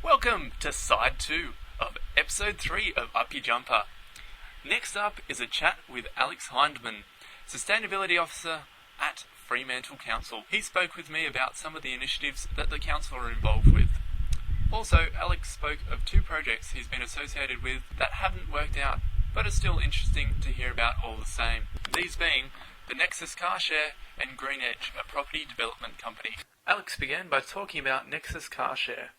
Welcome to Side 2 of Episode 3 of Up Your Jumper. Next up is a chat with Alex Hindman, Sustainability Officer at Fremantle Council. He spoke with me about some of the initiatives that the council are involved with. Also, Alex spoke of two projects he's been associated with that haven't worked out, but are still interesting to hear about all the same. These being the Nexus Car Share and Green Edge, a property development company. Alex began by talking about Nexus Car Share.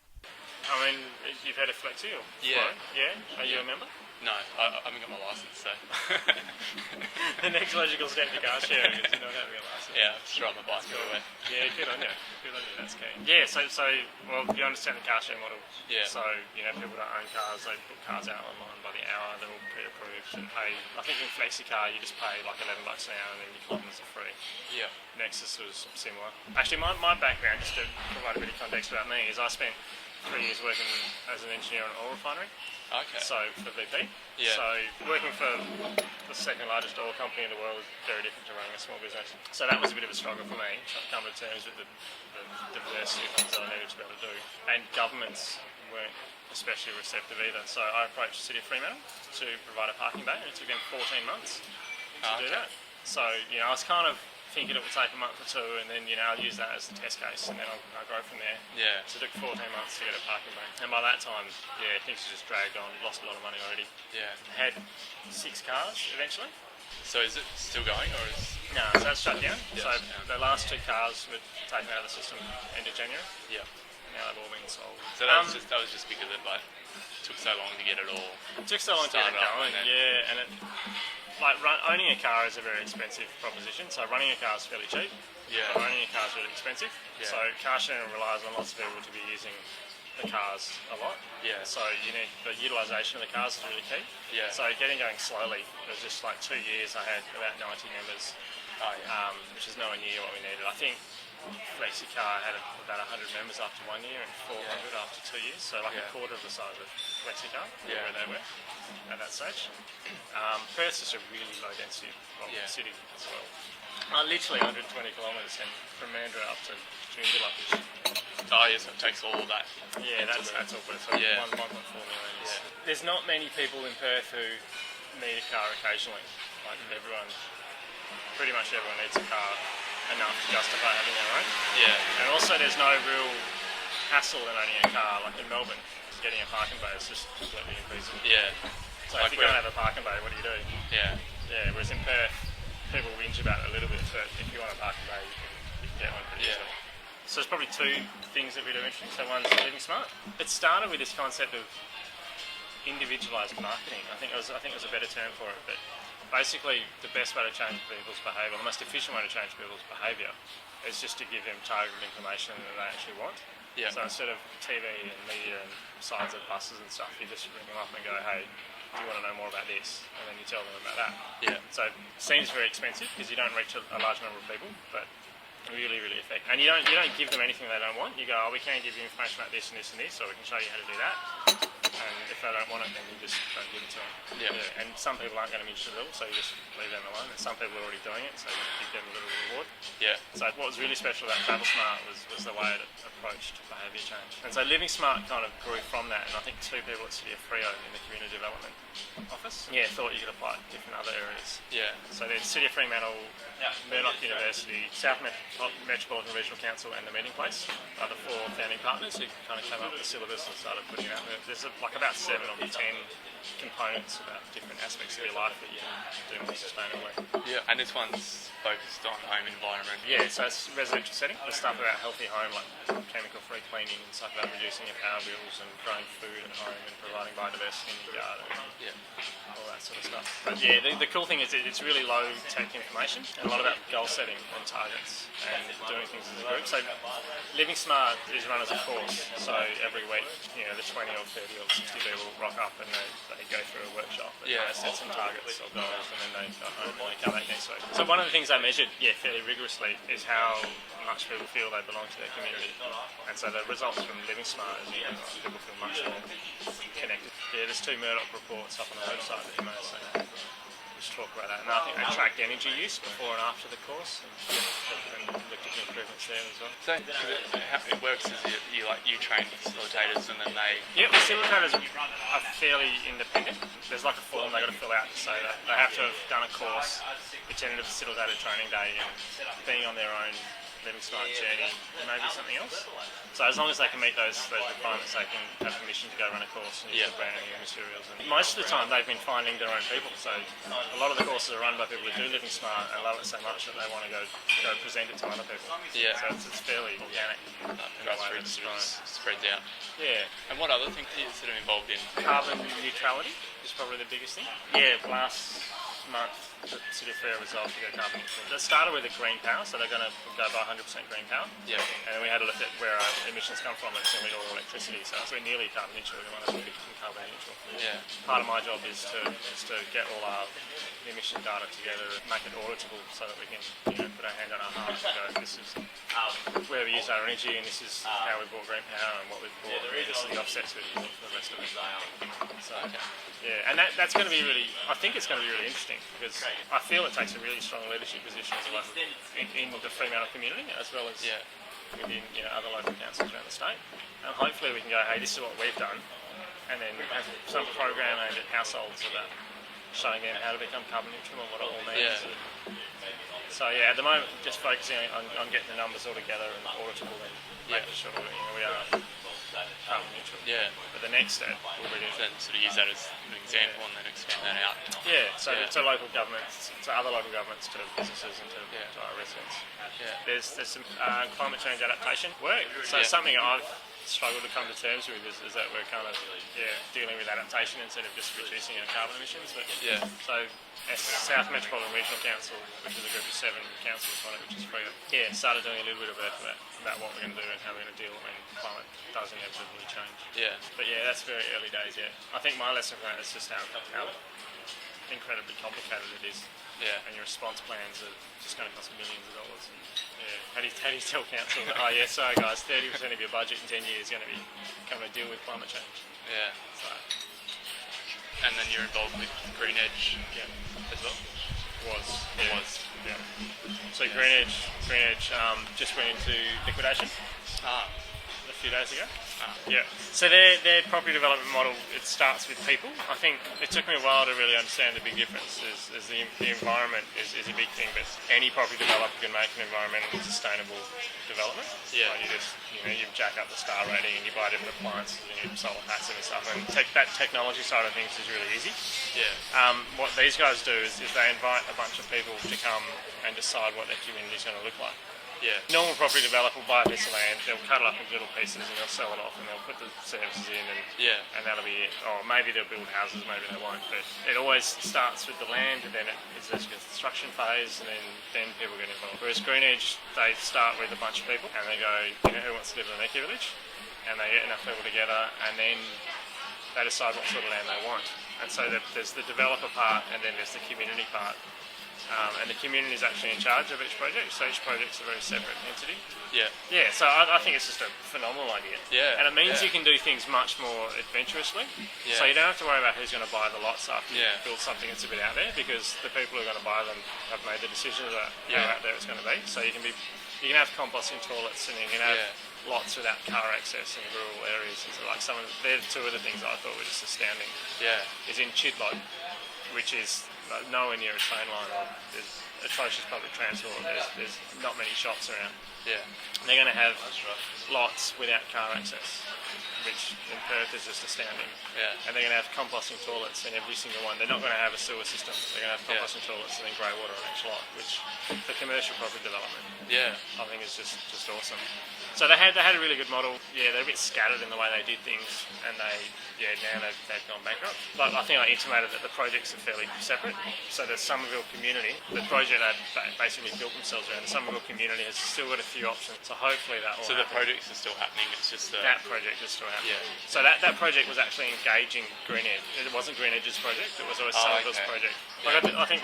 I mean, you've had a flexi or Yeah. Yeah? Are you a member? No, I haven't got my licence, so... The next logical step to car sharing is not having a licence. Yeah, just ride my bike everywhere. Yeah, good on you. Good on you, that's key. Yeah, so well, you understand the car share model. Yeah. So, people don't own cars, they put cars out online by the hour, they're all pre-approved and pay. I think in FlexiCar you just pay like $11 an hour and then your kilometres are free. Yeah. Nexus was similar. Actually, my background, just to provide a bit of context about me, is I spent 3 years working as an engineer on an oil refinery. Okay. So for BP. Yeah. So working for the second largest oil company in the world is very different to running a small business. So that was a bit of a struggle for me, trying to come to terms with the diversity of things that I needed to be able to do. And governments weren't especially receptive either. So I approached the City of Fremantle to provide a parking bay, and it took them 14 months to do that. So, I was kind of thinking it would take a month or two, and then, I'll use that as the test case, and then I'll grow from there. Yeah. So it took 14 months to get a parking bay. And by that time, things had just dragged on, lost a lot of money already. Yeah. Had 6 cars eventually. So is it still going, or is... No, so that's shut down. Yeah, so shut down. the last 2 cars were taken out of the system end of January. Yeah. Now they've all been sold. So that was just because it took so long to get it all... It took so long to get it started up, going, and then- yeah, and it... owning a car is a very expensive proposition, so running a car is fairly cheap. Yeah. But owning a car is really expensive. Yeah. So car sharing relies on lots of people to be using the cars a lot. Yeah. So the utilisation of the cars is really key. Yeah. So getting going slowly, it was just 2 years I had about 90 members, Oh, yeah. which is nowhere near what we needed. I think FlexiCar had about 100 members after 1 year and 400 after 2 years, so a quarter of the size of FlexiCar, where they were at that stage. Perth's just a really low density city as well. Literally 120 kilometres and from Mandurah up to Joondalup. Oh, yes, it takes all that. Yeah, that's all Perth. 1.4 million. Yeah. There's not many people in Perth who need a car occasionally. Pretty much everyone needs a car enough to justify having their own. Yeah. And also there's no real hassle in owning a car, like in Melbourne. Getting a parking bay is just completely increasing. Yeah. So if you don't have a parking bay, what do you do? Yeah. Yeah, whereas in Perth, people whinge about it a little bit, but if you want a parking bay, you can get one pretty easily. So there's probably 2 things that we do interesting. So one's Living Smart. It started with this concept of individualised marketing. I think it was a better term for it, but basically the best way to change people's behaviour, the most efficient way to change people's behaviour, is just to give them targeted information that they actually want. Yeah. So instead of TV and media and signs at buses and stuff, you just ring them up and go, hey, do you want to know more about this? And then you tell them about that. Yeah. So it seems very expensive because you don't reach a large number of people, but really, really effective. And you don't give them anything they don't want. You go, we can give you information about this and this and this, or we can show you how to do that. And if they don't want it, then you just don't give it to them. Yeah. And some people aren't going to be interested at all, so you just leave them alone. And some people are already doing it, so you give them a little reward. Yeah. So what was really special about Travel Smart was the way it approached behaviour change. And so Living Smart kind of grew from that, and I think 2 people at City of Freo in the community development office thought you could apply it to different other areas. Yeah. So there's City of Fremantle, Murdoch University, South Metropolitan Regional Council and the Meeting Place are the 4 founding partners who kind of came up with the syllabus and started putting it out there. There's about 7 or 10 components about different aspects of your life that you do in a sustainable way. Yeah, and this one's focused on home environment. Yeah, so it's residential setting. The stuff about healthy home, like chemical-free cleaning, and stuff about reducing your power bills and growing food at home and providing biodiversity in your garden. All that sort of stuff. But yeah, the cool thing is it's really low-tech information and a lot about goal setting and targets and doing things as a group. So Living Smart is run as a course. So every week, the 20 or 30 or 60 people rock up and they go through a workshop and set some targets or goals, and then they go home and they come back next week. So one of the things they measured, fairly rigorously, is how much people feel they belong to their community. And so the results from Living Smart is people feel much more connected. Yeah, there's 2 Murdoch reports up on the website that you may have seen. just talk about that. And I think they tracked energy use before and after the course, and looked at the improvements there as well. So how it works is you train facilitators and then they... Yeah, facilitators are fairly independent. There's like a form they've got to fill out to say that they have to have done a course, attended a facilitated training day, and being on their own living smart journey, maybe something else. So as long as they can meet those requirements, they can have permission to go run a course and use the branding and materials. And most of the time, they've been finding their own people. So a lot of the courses are run by people who do living smart and love it so much that they want to go present it to other people. Yeah. So it's fairly organic. Grassroots spreads out. Yeah. And what other things are you sort of involved in? Carbon neutrality is probably the biggest thing. Yeah, last month the City of Freo resolved to go carbon neutral. It started with a green power, so they're going to go by 100% green power. Yeah. And we had a look at where our emissions come from, and it's going to be all electricity, so we're nearly carbon neutral. We want to be carbon neutral. Yeah. Part of my job is to get all our emission data together, make it auditable, so that we can put our hand on our heart and go, this is where we use our energy, and this is how we bought green power, and what we've bought, and this is the offsets we've bought for the rest of it. So, yeah, and that's going to be really, I think it's going to be really interesting, because I feel it takes a really strong leadership position as well in the Fremantle community, as well as within other local councils around the state. And hopefully we can go, hey, this is what we've done, and then have some program aimed at households about showing them how to become carbon neutral and what it all means. Yeah. So yeah, at the moment, just focusing on getting the numbers all together and auditable and making sure we are carbon neutral. Yeah. But the next step will be to then sort of use that as an example and then expand that out. yeah, so to local governments, to other local governments, to businesses, and to our residents. Yeah. There's some climate change adaptation work. So something I've struggled to come to terms with is that we're kind of dealing with adaptation instead of just reducing our carbon emissions. But so South Metropolitan Regional Council, which is a group of 7 councils on it, which is Freo, started doing a little bit of work about what we're going to do and how we're going to deal when climate does inevitably change. Yeah. But yeah, that's very early days yet. I think my lesson from that is just how incredibly complicated it is. Yeah. And your response plans are just going to cost millions of dollars. And, how do you tell council that, sorry guys, 30% of your budget in 10 years is going to be coming to deal with climate change? Yeah. So. And then you're involved with Green Edge as well? Was. Yeah. So Yes. Green Edge just went into liquidation a few days ago. Yeah. So their property development model, it starts with people. I think it took me a while to really understand the big difference. Is the environment is a big thing, but any property developer can make an environmentally sustainable development. Yeah. Like you jack up the star rating and you buy different appliances and you solar panels and stuff. And that technology side of things is really easy. Yeah. What these guys do is they invite a bunch of people to come and decide what their community is going to look like. Yeah. Normal property developer will buy a piece of land, they'll cut it up into little pieces and they'll sell it off and they'll put the services in and that'll be it. Or maybe they'll build houses, maybe they won't. But it always starts with the land and then it's a construction phase and then people get involved. Whereas Green Edge, they start with a bunch of people and they go, who wants to live in an eco-village? And they get enough people together and then they decide what sort of land they want. And so there's the developer part and then there's the community part. And the community is actually in charge of each project, so each project's a very separate entity. Yeah. Yeah, so I think it's just a phenomenal idea. Yeah. And it means you can do things much more adventurously. Yeah. So you don't have to worry about who's going to buy the lots after you build something that's a bit out there, because the people who are going to buy them have made the decision about how out there it's going to be. So you can have composting toilets and you can have lots without car access in rural areas. And so they're 2 of the things that I thought were just astounding. Yeah. Is in Chidlow, which is nowhere near a train line, or there's atrocious public transport, there's not many shops around. Yeah. And they're going to have lots without car access, which in Perth is just astounding. Yeah. And they're going to have composting toilets in every single one. They're not going to have a sewer system. They're going to have composting toilets and then grey water on each lot, which for commercial property development, I think is just awesome. So they had a really good model. Yeah, they're a bit scattered in the way they did things, and now they've gone bankrupt. But I think I intimated that the projects are fairly separate. So the Somerville community, the project they basically built themselves around, the Somerville community has still got a few options. So hopefully that will So the happen. projects are still happening. It's just That project is still happening. Yeah. So that project was actually engaging Green Edge. It wasn't Green Edge's project. It was always Somerville's project. Like Yeah. I think,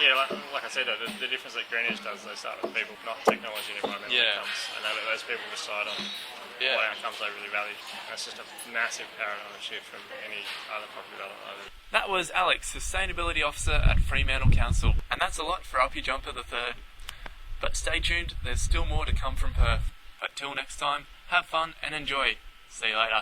like I said, the difference that Green Edge does, they start with people, not technology and environmental outcomes. And they let those people decide on what outcomes they really value. And it's just a massive paradigm shift from any other property development. That was Alex, Sustainability Officer at Fremantle Council. And that's a lot for Up Your Jumper the Third. But stay tuned, there's still more to come from Perth. But till next time, have fun and enjoy. See you later.